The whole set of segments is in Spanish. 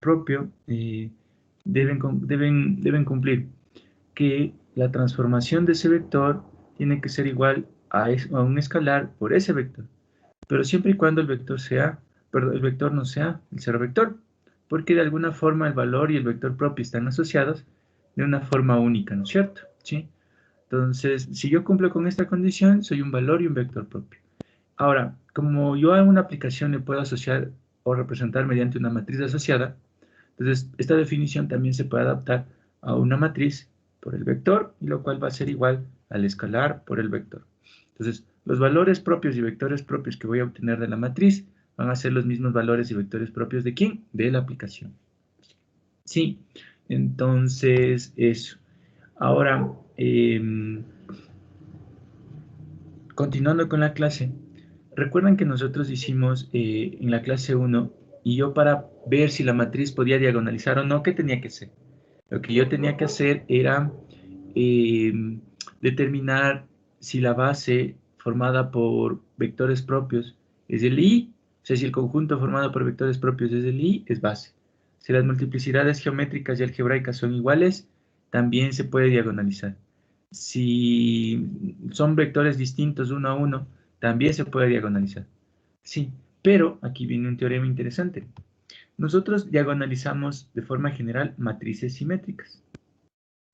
propio deben cumplir que la transformación de ese vector tiene que ser igual a un escalar por ese vector, pero siempre y cuando el vector no sea el cero vector, porque de alguna forma el valor y el vector propio están asociados de una forma única, ¿no es cierto? ¿Sí? Entonces, si yo cumplo con esta condición, soy un valor y un vector propio. Ahora, como yo a una aplicación le puedo asociar o representar mediante una matriz asociada, entonces esta definición también se puede adaptar a una matriz por el vector, y lo cual va a ser igual al escalar por el vector. Entonces, los valores propios y vectores propios que voy a obtener de la matriz van a ser los mismos valores y vectores propios ¿de quién? De la aplicación. Sí, entonces eso. Ahora, continuando con la clase, recuerdan que nosotros hicimos en la clase 1, y yo para ver si la matriz podía diagonalizar o no, ¿qué tenía que hacer? Lo que yo tenía que hacer era eh, determinar si la base formada por vectores propios es el I, o sea, si el conjunto formado por vectores propios es el I, es base. Si las multiplicidades geométricas y algebraicas son iguales, también se puede diagonalizar. Si son vectores distintos uno a uno, también se puede diagonalizar. Sí, pero aquí viene un teorema interesante. Nosotros diagonalizamos de forma general matrices simétricas.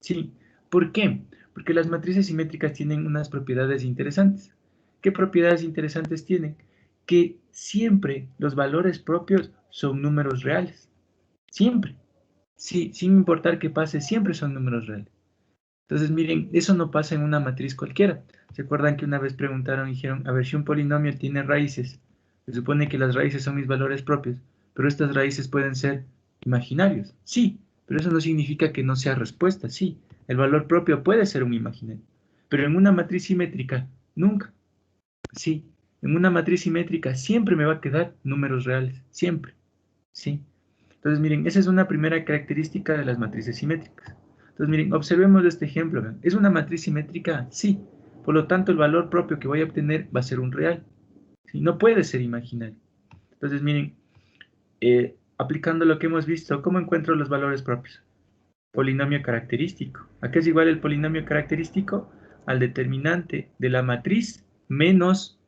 Sí, ¿por qué? Porque las matrices simétricas tienen unas propiedades interesantes. ¿Qué propiedades interesantes tienen? Que siempre los valores propios son números reales. Siempre. Sí, sin importar qué pase, siempre son números reales. Entonces, miren, eso no pasa en una matriz cualquiera. ¿Se acuerdan que una vez preguntaron y dijeron, a ver, si un polinomio tiene raíces, se supone que las raíces son mis valores propios, pero estas raíces pueden ser imaginarios? Sí, pero eso no significa que no sea respuesta. Sí, el valor propio puede ser un imaginario, pero en una matriz simétrica, nunca. Sí, en una matriz simétrica siempre me va a quedar números reales, siempre. Sí. Entonces, miren, esa es una primera característica de las matrices simétricas. Entonces, miren, observemos este ejemplo. ¿Ven? ¿Es una matriz simétrica? Sí. Por lo tanto, el valor propio que voy a obtener va a ser un real. ¿Sí? No puede ser imaginario. Entonces, miren, aplicando lo que hemos visto, ¿cómo encuentro los valores propios? Polinomio característico. ¿A qué es igual el polinomio característico? Al determinante de la matriz menos,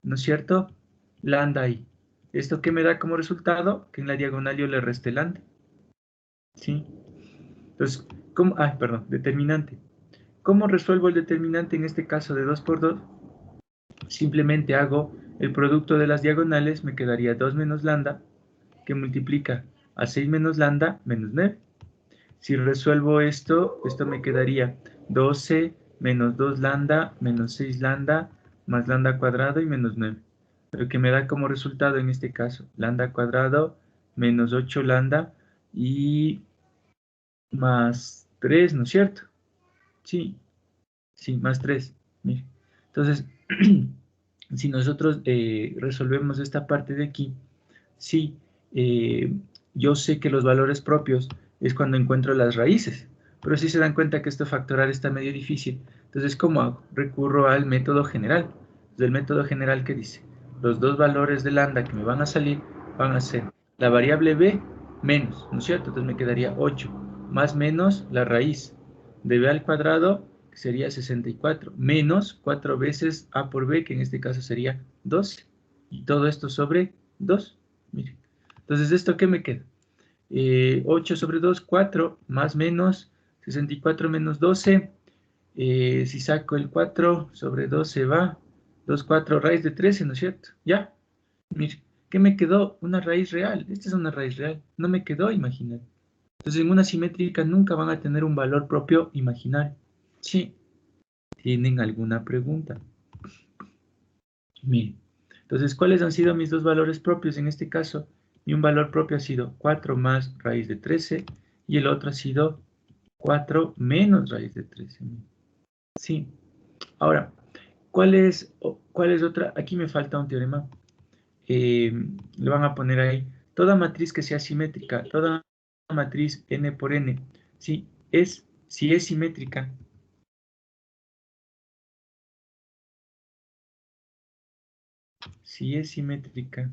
¿no es cierto?, lambda i. ¿Esto qué me da como resultado? Que en la diagonal yo le reste lambda. ¿Sí? Entonces, ¿cómo? Ah, perdón, determinante. ¿Cómo resuelvo el determinante en este caso de 2 por 2? Simplemente hago el producto de las diagonales, me quedaría 2 menos lambda, que multiplica a 6 menos lambda menos 9. Si resuelvo esto, esto me quedaría 12 menos 2 lambda menos 6 lambda más lambda cuadrado y menos 9. Lo que me da como resultado en este caso, lambda cuadrado menos 8 lambda y más 3, ¿no es cierto? Sí, sí, más 3. Mire. Entonces, si nosotros resolvemos esta parte de aquí, sí, yo sé que los valores propios es cuando encuentro las raíces, pero si se dan cuenta que esto factorar está medio difícil, entonces, ¿cómo hago? Recurro al método general. Del método general que dice, los dos valores de lambda que me van a salir van a ser la variable b menos, ¿no es cierto? Entonces me quedaría 8, más menos la raíz de b al cuadrado, que sería 64, menos 4 veces a por b, que en este caso sería 12, y todo esto sobre 2. Miren. Entonces, ¿esto qué me queda? 8 sobre 2, 4, más menos 64 menos 12. Si saco el 4 sobre 12 va 2, 4, raíz de 13, ¿no es cierto? Ya, mire, ¿qué me quedó? Una raíz real. Esta es una raíz real, no me quedó imaginario. Entonces, en una simétrica nunca van a tener un valor propio imaginario. Sí, ¿tienen alguna pregunta? Miren, entonces, ¿cuáles han sido mis dos valores propios en este caso? Y un valor propio ha sido 4 más raíz de 13 y el otro ha sido 4 menos raíz de 13. Sí. Ahora, cuál es otra? Aquí me falta un teorema. Eh, le van a poner ahí. Toda matriz que sea simétrica, toda matriz n por n, sí, si es simétrica, si es simétrica,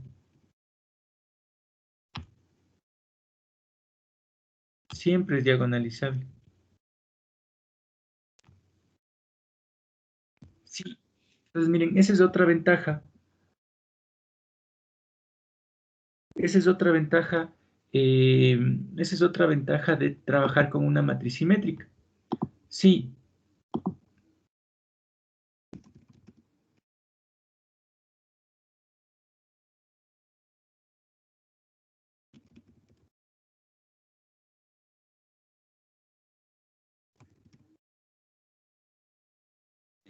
Siempre es diagonalizable. Sí. Entonces, miren, esa es otra ventaja. Esa es otra ventaja. Esa es otra ventaja de trabajar con una matriz simétrica. Sí.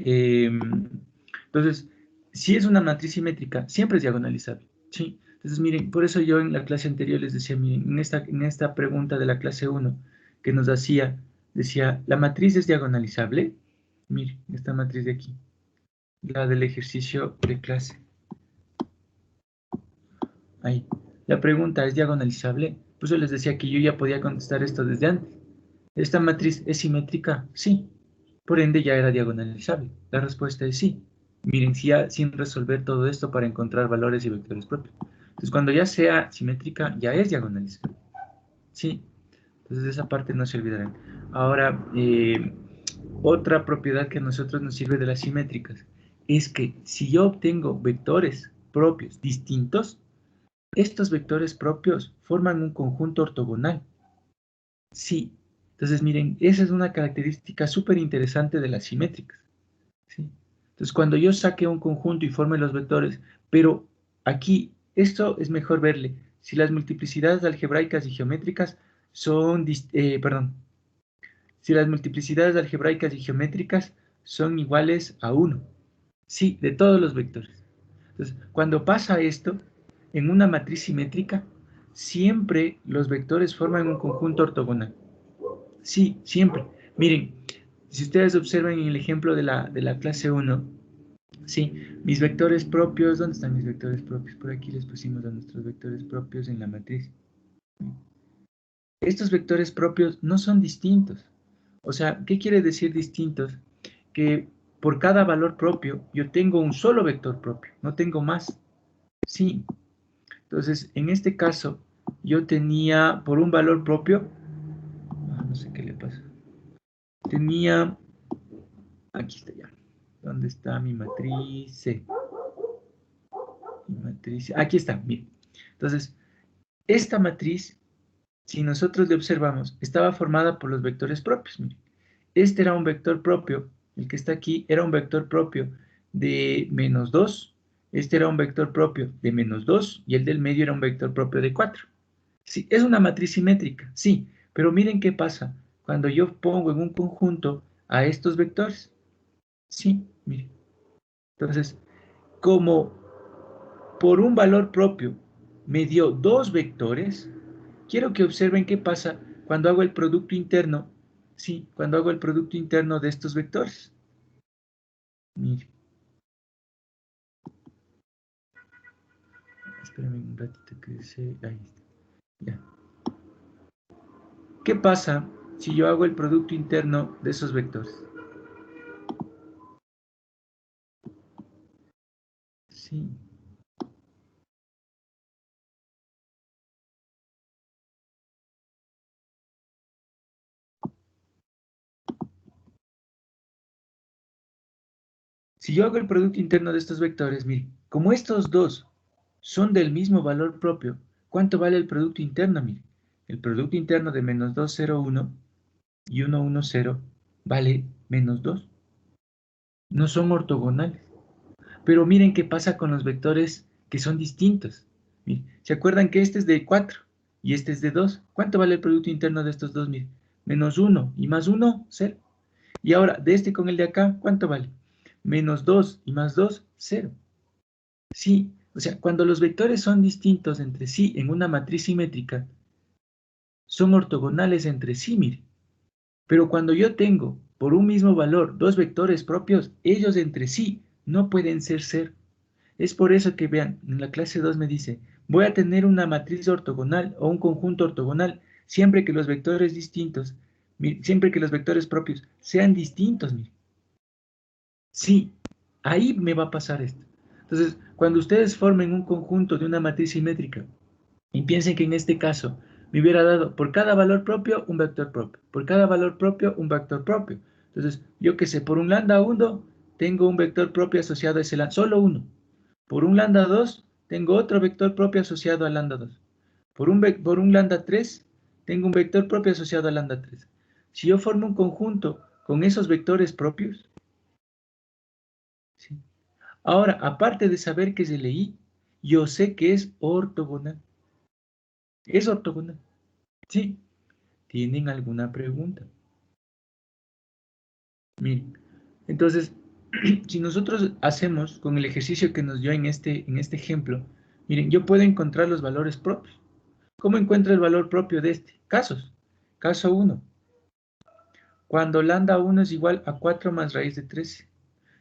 Entonces, si es una matriz simétrica, siempre es diagonalizable. ¿Sí? Entonces, miren, por eso yo en la clase anterior les decía, miren, en esta pregunta de la clase 1 que nos hacía, decía, ¿la matriz es diagonalizable? Miren, esta matriz de aquí, la del ejercicio de clase. Ahí. La pregunta, ¿es diagonalizable? Pues yo les decía que yo ya podía contestar esto desde antes. ¿Esta matriz es simétrica? Sí. Por ende, ya era diagonalizable. La respuesta es sí. Miren, si ya sin resolver todo esto para encontrar valores y vectores propios. Entonces, cuando ya sea simétrica, ya es diagonalizable. Sí. Entonces, esa parte no se olvidarán. Ahora, otra propiedad que a nosotros nos sirve de las simétricas es que si yo obtengo vectores propios distintos, estos vectores propios forman un conjunto ortogonal. Sí. Entonces, miren, esa es una característica súper interesante de las simétricas. ¿Sí? Entonces, cuando yo saque un conjunto y forme los vectores, pero aquí esto es mejor verle. Si las multiplicidades algebraicas y geométricas son, perdón, si las multiplicidades algebraicas y geométricas son iguales a 1. Sí, de todos los vectores. Entonces, cuando pasa esto, en una matriz simétrica, siempre los vectores forman un conjunto ortogonal. Sí, siempre. Miren, si ustedes observan en el ejemplo de la clase 1, sí, mis vectores propios, ¿dónde están mis vectores propios? Por aquí les pusimos a nuestros vectores propios en la matriz. Estos vectores propios no son distintos. O sea, ¿qué quiere decir distintos? Que por cada valor propio yo tengo un solo vector propio, no tengo más. Sí. Entonces, en este caso, yo tenía por un valor propio, no sé qué le pasa, tenía, aquí está ya, ¿dónde está mi matriz C? Mi matriz, aquí está, miren. Entonces, esta matriz, si nosotros le observamos, estaba formada por los vectores propios. Miren. Este era un vector propio, el que está aquí era un vector propio de -2, este era un vector propio de -2 y el del medio era un vector propio de 4. Sí, es una matriz simétrica, sí, pero miren qué pasa cuando yo pongo en un conjunto a estos vectores. Sí, miren. Entonces, como por un valor propio me dio dos vectores, quiero que observen qué pasa cuando hago el producto interno, sí, cuando hago el producto interno de estos vectores. Mire, espérame un ratito que se... Ahí está, ya. ¿Qué pasa si yo hago el producto interno de esos vectores? Sí. Si yo hago el producto interno de estos vectores, mire, como estos dos son del mismo valor propio, ¿cuánto vale el producto interno? Mire, el producto interno de -2, 0, 1 y 1, 1, 0 vale -2. No son ortogonales. Pero miren qué pasa con los vectores que son distintos. Miren, ¿se acuerdan que este es de 4 y este es de 2? ¿Cuánto vale el producto interno de estos dos? Miren, -1 y más 1, 0. Y ahora, de este con el de acá, ¿cuánto vale? -2 y más 2, 0. Sí, o sea, cuando los vectores son distintos entre sí en una matriz simétrica, son ortogonales entre sí, mire. Pero cuando yo tengo por un mismo valor dos vectores propios, ellos entre sí no pueden ser cero. Es por eso que vean, en la clase 2 me dice, voy a tener una matriz ortogonal o un conjunto ortogonal siempre que los vectores distintos, siempre que los vectores propios sean distintos, mire. Sí, ahí me va a pasar esto. Entonces, cuando ustedes formen un conjunto de una matriz simétrica y piensen que en este caso me hubiera dado por cada valor propio un vector propio, por cada valor propio un vector propio. Entonces, yo qué sé, por un lambda 1 tengo un vector propio asociado a ese lambda, solo uno. Por un lambda 2 tengo otro vector propio asociado al lambda 2. Por un lambda 3 tengo un vector propio asociado al lambda 3. Si yo formo un conjunto con esos vectores propios, ¿sí? Ahora, aparte de saber que es LI, yo sé que es ortogonal. Es ortogonal. ¿Sí? ¿Tienen alguna pregunta? Miren, entonces, si nosotros hacemos con el ejercicio que nos dio en este ejemplo, miren, yo puedo encontrar los valores propios. ¿Cómo encuentro el valor propio de este? Casos. Caso 1. Cuando lambda 1 es igual a 4 más raíz de 13.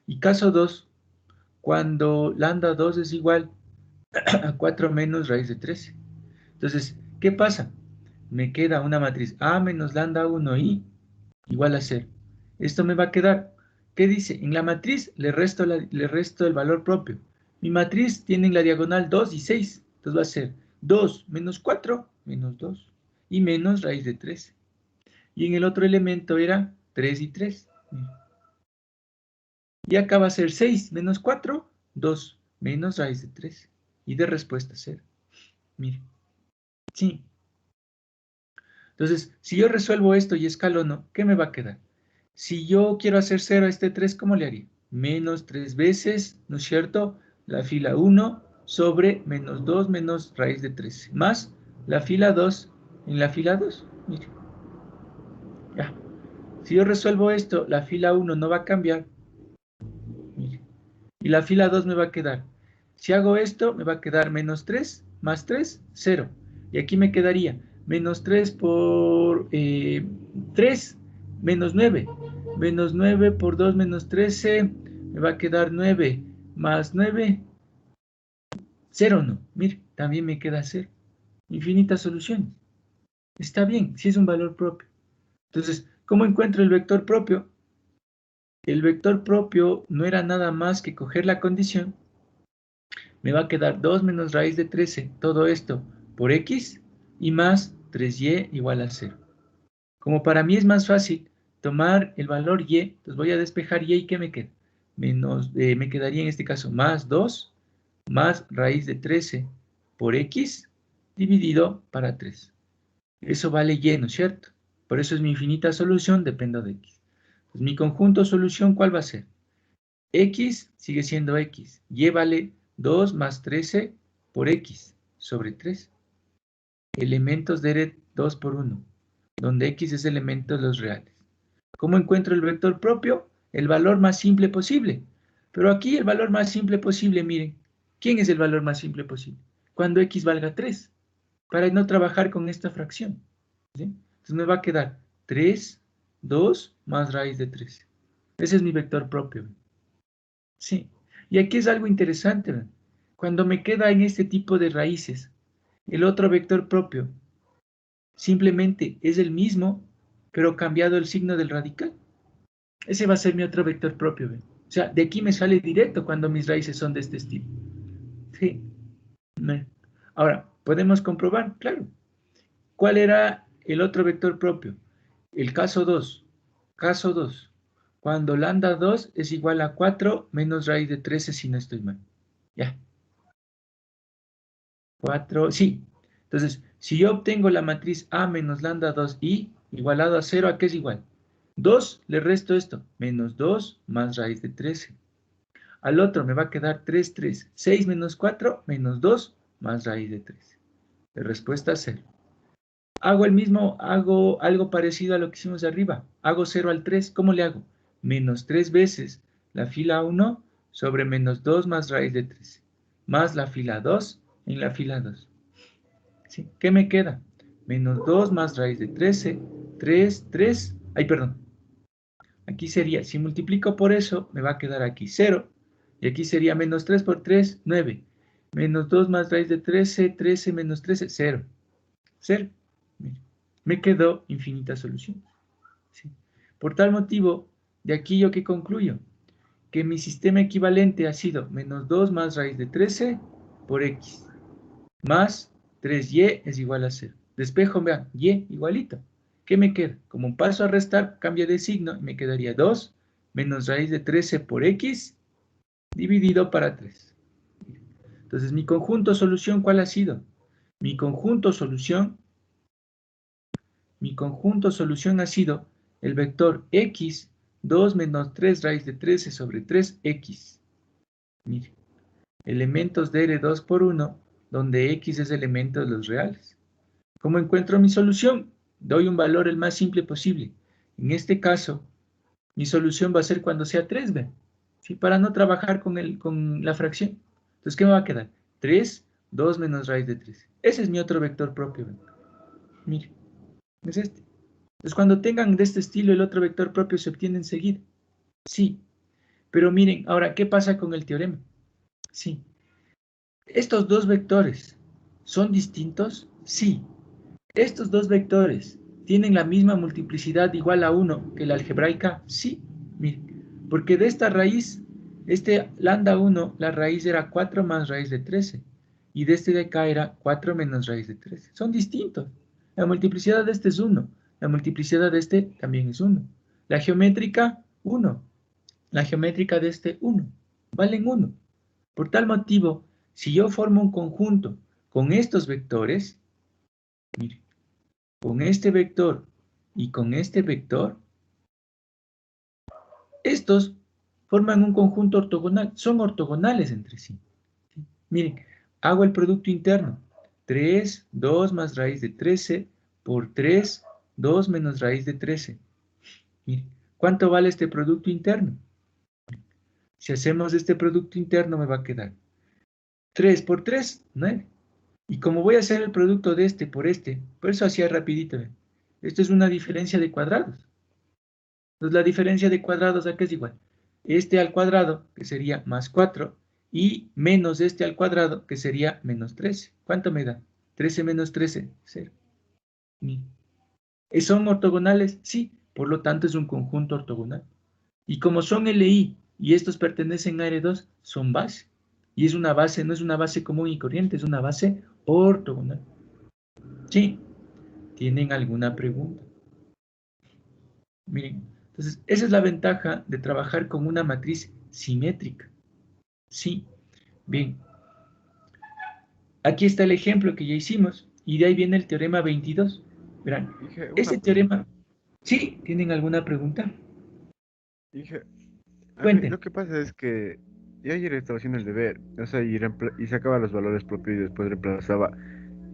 Y caso 2. Cuando lambda 2 es igual a 4 menos raíz de 13. Entonces, ¿qué pasa? Me queda una matriz A menos lambda 1 y igual a 0. Esto me va a quedar, ¿qué dice? En la matriz le resto el valor propio. Mi matriz tiene en la diagonal 2 y 6. Entonces va a ser 2 menos 4 menos 2 y menos raíz de 13. Y en el otro elemento era 3 y 3. Y acá va a ser 6 menos 4, 2 menos raíz de 13. Y de respuesta 0. Mire, sí. Entonces, si yo resuelvo esto y escalono, ¿qué me va a quedar? Si yo quiero hacer 0 a este 3, ¿cómo le haría? Menos 3 veces, ¿no es cierto? La fila 1 sobre menos 2 menos raíz de 13. Más la fila 2 en la fila 2. Mire, ya. Si yo resuelvo esto, la fila 1 no va a cambiar. Mire, y la fila 2 me va a quedar. Si hago esto, me va a quedar menos 3 más 3, 0. Y aquí me quedaría menos 3 por 3, menos 9. Menos 9 por 2 menos 13, me va a quedar 9 más 9, 0 no. Mire, también me queda 0. Infinitas soluciones. Está bien, si es un valor propio. Entonces, ¿cómo encuentro el vector propio? El vector propio no era nada más que coger la condición. Me va a quedar 2 menos raíz de 13, todo esto por x, y más 3y igual a 0. Como para mí es más fácil tomar el valor y, entonces voy a despejar y ¿qué me queda? Me quedaría en este caso más 2 más raíz de 13 por x dividido para 3. Eso vale y, ¿no es cierto? Por eso es mi infinita solución, depende de x. Entonces, mi conjunto solución, ¿cuál va a ser? X sigue siendo x. Y vale 2 más 13 por x sobre 3. Elementos de 2 por 1, donde x es elemento de los reales. ¿Cómo encuentro el vector propio? El valor más simple posible. Pero aquí el valor más simple posible, miren, ¿quién es el valor más simple posible? Cuando x valga 3, para no trabajar con esta fracción. ¿Sí? Entonces me va a quedar 3, 2 más raíz de 3. Ese es mi vector propio. Sí. Y aquí es algo interesante, ¿verdad? Cuando me queda en este tipo de raíces, el otro vector propio simplemente es el mismo, pero cambiado el signo del radical. Ese va a ser mi otro vector propio, ¿verdad? O sea, de aquí me sale directo cuando mis raíces son de este estilo. Sí. Ahora, ¿podemos comprobar? Claro. ¿Cuál era el otro vector propio? El caso 2. Caso 2. Cuando lambda 2 es igual a 4 menos raíz de 13 si no estoy mal. Ya. 4, sí. Entonces, si yo obtengo la matriz A menos lambda 2i igualado a 0, ¿a qué es igual? 2, le resto esto, menos 2 más raíz de 13. Al otro me va a quedar 3, 3. 6 menos 4, menos 2 más raíz de 13. La respuesta es 0. Hago algo parecido a lo que hicimos arriba. Hago 0 al 3, ¿cómo le hago? Menos 3 veces la fila 1 sobre menos 2 más raíz de 13. Más la fila 2 en la fila 2. ¿Sí? ¿Qué me queda? Menos 2 más raíz de 13, 3, 3. Ay, perdón. Aquí sería, si multiplico por eso, me va a quedar aquí 0. Y aquí sería menos 3 por 3, 9. Menos 2 más raíz de 13, 13 menos 13, 0. 0. Me quedó infinita solución. ¿Sí? Por tal motivo, de aquí yo que concluyo, que mi sistema equivalente ha sido menos 2 más raíz de 13 por x, más 3y es igual a 0. Despejo, vean, y igualito. ¿Qué me queda? Como paso a restar, cambia de signo, y me quedaría 2 menos raíz de 13 por x dividido para 3. Entonces, mi conjunto solución, ¿cuál ha sido? Mi conjunto solución ha sido el vector x, 2 menos 3 raíz de 13 sobre 3x. Mire, elementos de R2 por 1, donde x es elemento de los reales. ¿Cómo encuentro mi solución? Doy un valor el más simple posible. En este caso, mi solución va a ser cuando sea 3, ¿ve? ¿Sí? Para no trabajar con la fracción. Entonces, ¿qué me va a quedar? 3, 2 menos raíz de 3. Ese es mi otro vector propio, ¿ve? Mire, es este. Entonces, cuando tengan de este estilo el otro vector propio se obtiene enseguida. Sí. Pero miren, ahora, ¿qué pasa con el teorema? Sí. ¿Estos dos vectores son distintos? Sí. ¿Estos dos vectores tienen la misma multiplicidad igual a 1 que la algebraica? Sí. Miren, porque de esta raíz, este lambda 1, la raíz era 4 más raíz de 13. Y de este de acá era 4 menos raíz de 13. Son distintos. La multiplicidad de este es 1. La multiplicidad de este también es 1. La geométrica, 1. La geométrica de este, 1. Valen 1. Por tal motivo, si yo formo un conjunto con estos vectores, mire, con este vector y con este vector, estos forman un conjunto ortogonal, son ortogonales entre sí. Miren, hago el producto interno. 3, 2 más raíz de 13 por 3, 2 menos raíz de 13. Miren, ¿cuánto vale este producto interno? Si hacemos este producto interno me va a quedar 3 por 3, 9. Y como voy a hacer el producto de este por este, por eso hacía rapidito. ¿Ven? Esto es una diferencia de cuadrados. Entonces la diferencia de cuadrados acá es igual. Este al cuadrado, que sería más 4, y menos este al cuadrado, que sería menos 13. ¿Cuánto me da? 13 menos 13, 0. ¿Son ortogonales? Sí, por lo tanto es un conjunto ortogonal. Y como son LI y estos pertenecen a R2, son base. Y es una base, no es una base común y corriente, es una base ortogonal. ¿Sí? ¿Tienen alguna pregunta? Miren, entonces, esa es la ventaja de trabajar con una matriz simétrica. Sí, bien. Aquí está el ejemplo que ya hicimos, y de ahí viene el teorema 22. Verán, Dije, una ese pregunta. teorema... ¿Sí? ¿Tienen alguna pregunta? Dije, a mí Cuenten. lo que pasa es que yo ayer estaba haciendo el deber, o sea, y sacaba los valores propios y después reemplazaba.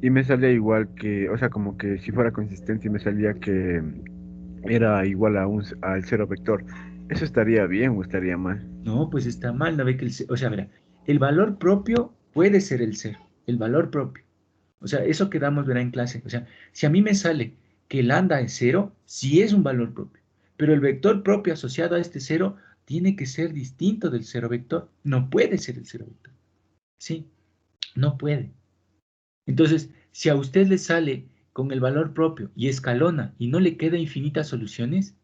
Y me salía igual que, o sea, como que si fuera consistente y me salía que era igual al cero vector. ¿Eso estaría bien o estaría mal? No, pues está mal, no ve que o sea, verá, el valor propio puede ser el cero, el valor propio. O sea, eso quedamos verá en clase. O sea, si a mí me sale que lambda es cero, sí es un valor propio. Pero el vector propio asociado a este cero tiene que ser distinto del cero vector. No puede ser el cero vector. Sí, no puede. Entonces, si a usted le sale con el valor propio y escalona y no le queda infinitas soluciones,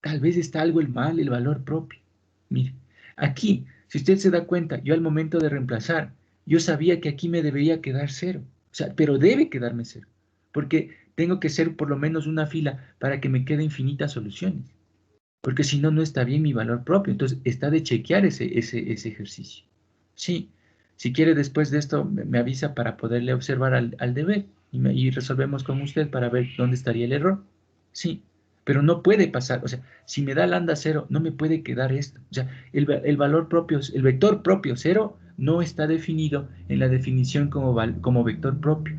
tal vez está algo mal el valor propio. Mire, aquí, si usted se da cuenta, yo al momento de reemplazar, yo sabía que aquí me debería quedar cero. O sea, pero debe quedarme cero. Porque tengo que ser por lo menos una fila para que me quede infinitas soluciones. Porque si no, no está bien mi valor propio. Entonces, está de chequear ese ejercicio. Sí, si quiere después de esto, me avisa para poderle observar al deber y resolvemos con usted para ver dónde estaría el error. Sí, pero no puede pasar. O sea, si me da lambda cero, no me puede quedar esto. O sea, el valor propio, el vector propio cero no está definido en la definición como vector propio.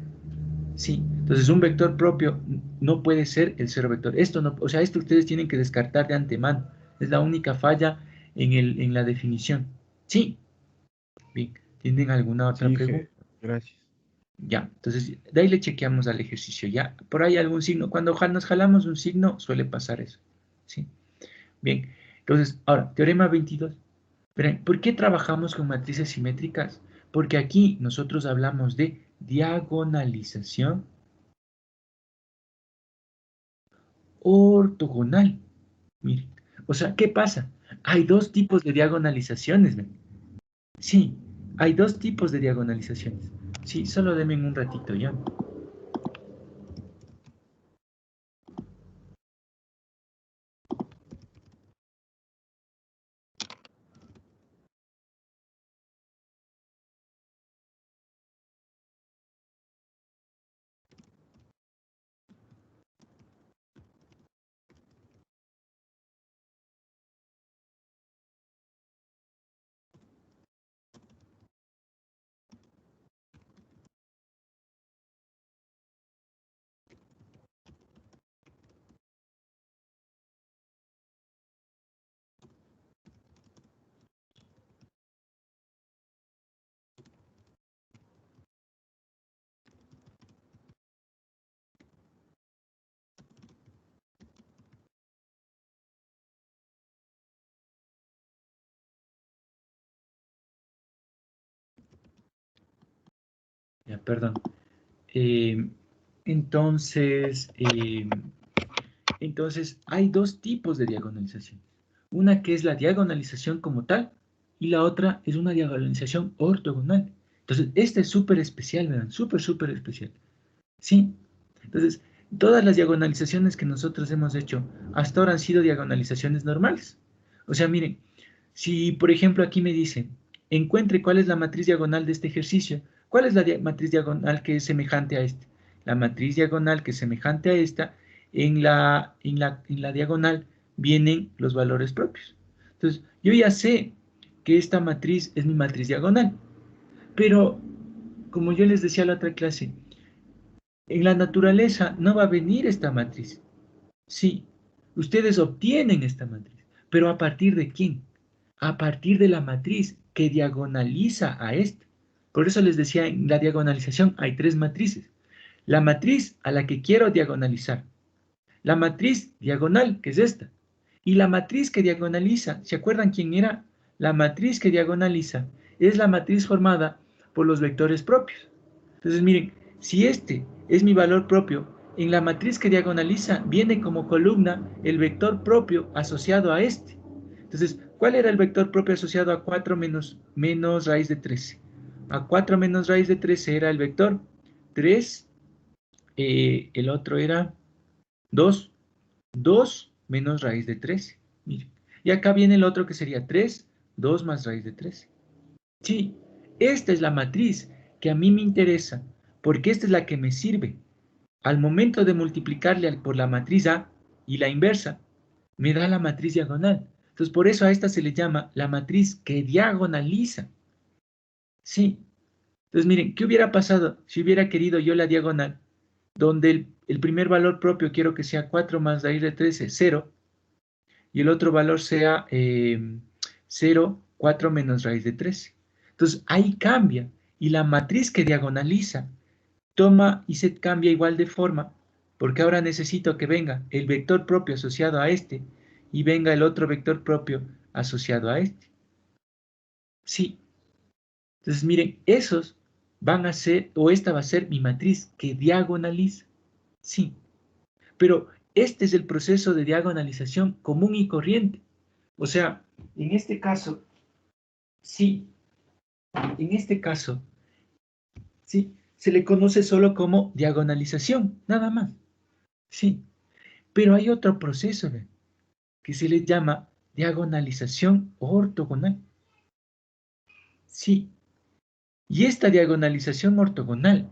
Sí, entonces un vector propio no puede ser el cero vector. Esto no, o sea, esto ustedes tienen que descartar de antemano. Es la única falla en la definición. Sí, bien. ¿Tienen alguna Sí, otra pregunta? dije, gracias. Ya, entonces de ahí le chequeamos al ejercicio. Ya, por ahí algún signo. Cuando nos jalamos un signo, suele pasar eso. Sí, bien. Entonces, ahora, teorema 22. Verán, ¿por qué trabajamos con matrices simétricas? Porque aquí nosotros hablamos de diagonalización ortogonal. Miren, o sea, ¿qué pasa? Hay dos tipos de diagonalizaciones, ¿ven? Sí, hay dos tipos de diagonalizaciones. Sí, solo denme un ratito ya. Ya, perdón. Eh, entonces, hay dos tipos de diagonalización. Una que es la diagonalización como tal y la otra es una diagonalización ortogonal. Entonces, esta es súper especial, ¿verdad? Súper, súper especial. Sí. Entonces, todas las diagonalizaciones que nosotros hemos hecho hasta ahora han sido diagonalizaciones normales. O sea, miren, si por ejemplo aquí me dicen, encuentre cuál es la matriz diagonal de este ejercicio, ¿cuál es la matriz diagonal que es semejante a este? La matriz diagonal que es semejante a esta, en la diagonal vienen los valores propios. Entonces, yo ya sé que esta matriz es mi matriz diagonal, pero como yo les decía en la otra clase, en la naturaleza no va a venir esta matriz. Sí, ustedes obtienen esta matriz, pero ¿a partir de quién? A partir de la matriz que diagonaliza a esta. Por eso les decía, en la diagonalización hay tres matrices. La matriz a la que quiero diagonalizar, la matriz diagonal, que es esta, y la matriz que diagonaliza, ¿se acuerdan quién era? La matriz que diagonaliza es la matriz formada por los vectores propios. Entonces, miren, si este es mi valor propio, en la matriz que diagonaliza viene como columna el vector propio asociado a este. Entonces, ¿cuál era el vector propio asociado a 4 menos raíz de 13? A 4 menos raíz de 13 era el vector 3, el otro era 2, 2 menos raíz de 13. Miren. Y acá viene el otro que sería 3, 2 más raíz de 13. Sí, esta es la matriz que a mí me interesa, porque esta es la que me sirve. Al momento de multiplicarle por la matriz A y la inversa, me da la matriz diagonal. Entonces, por eso a esta se le llama la matriz que diagonaliza. Sí. Entonces, miren, ¿qué hubiera pasado si hubiera querido yo la diagonal, donde el primer valor propio quiero que sea 4 más raíz de 13, 0, y el otro valor sea 0, 4 menos raíz de 13? Entonces, ahí cambia. Y la matriz que diagonaliza toma y se cambia igual de forma, porque ahora necesito que venga el vector propio asociado a este y venga el otro vector propio asociado a este. Sí. Entonces, miren, esos van a ser, o esta va a ser mi matriz que diagonaliza. Sí. Pero este es el proceso de diagonalización común y corriente. O sea, en este caso, sí, en este caso, sí, se le conoce solo como diagonalización, nada más. Sí. Pero hay otro proceso, ¿ve?, que se le llama diagonalización ortogonal. Sí, y esta diagonalización ortogonal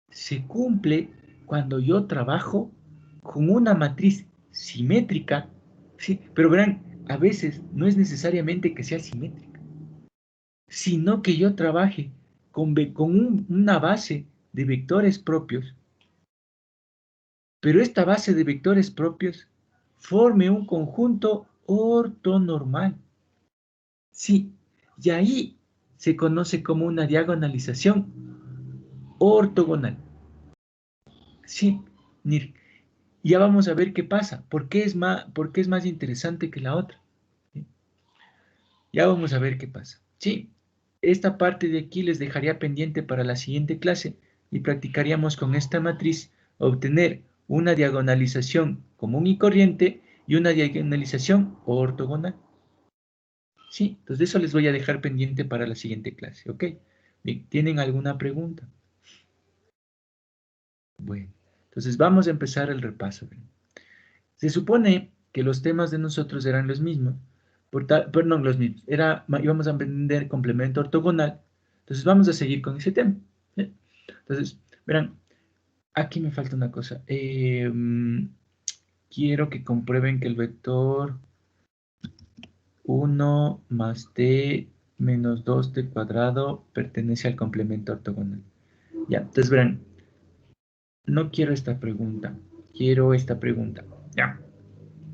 se cumple cuando yo trabajo con una matriz simétrica, sí, pero verán, a veces no es necesariamente que sea simétrica, sino que yo trabaje con una base de vectores propios, pero esta base de vectores propios forme un conjunto ortonormal. Sí, y ahí se conoce como una diagonalización ortogonal. Sí, ya vamos a ver qué pasa, por qué es más interesante que la otra. ¿Sí? Ya vamos a ver qué pasa. Sí, esta parte de aquí les dejaría pendiente para la siguiente clase y practicaríamos con esta matriz obtener una diagonalización común y corriente y una diagonalización ortogonal. Sí, entonces eso les voy a dejar pendiente para la siguiente clase, ¿ok? Bien, ¿tienen alguna pregunta? Bueno, entonces vamos a empezar el repaso. Se supone que los temas de nosotros eran los mismos, perdón, los mismos, íbamos a aprender complemento ortogonal, entonces vamos a seguir con ese tema. ¿Sí? Entonces, verán, aquí me falta una cosa. Quiero que comprueben que el vector 1 más t menos 2t cuadrado pertenece al complemento ortogonal. Ya, entonces verán, no quiero esta pregunta, quiero esta pregunta. Ya,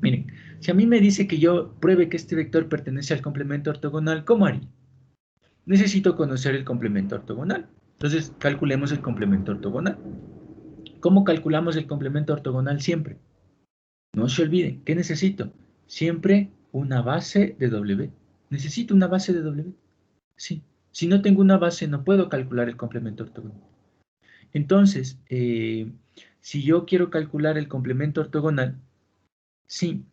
miren, si a mí me dice que yo pruebe que este vector pertenece al complemento ortogonal, ¿cómo haría? Necesito conocer el complemento ortogonal. Entonces, calculemos el complemento ortogonal. ¿Cómo calculamos el complemento ortogonal siempre? No se olviden, ¿qué necesito? Siempre una base de W. Necesito una base de W. Sí. Si no tengo una base, no puedo calcular el complemento ortogonal. Entonces, si yo quiero calcular el complemento ortogonal, sí,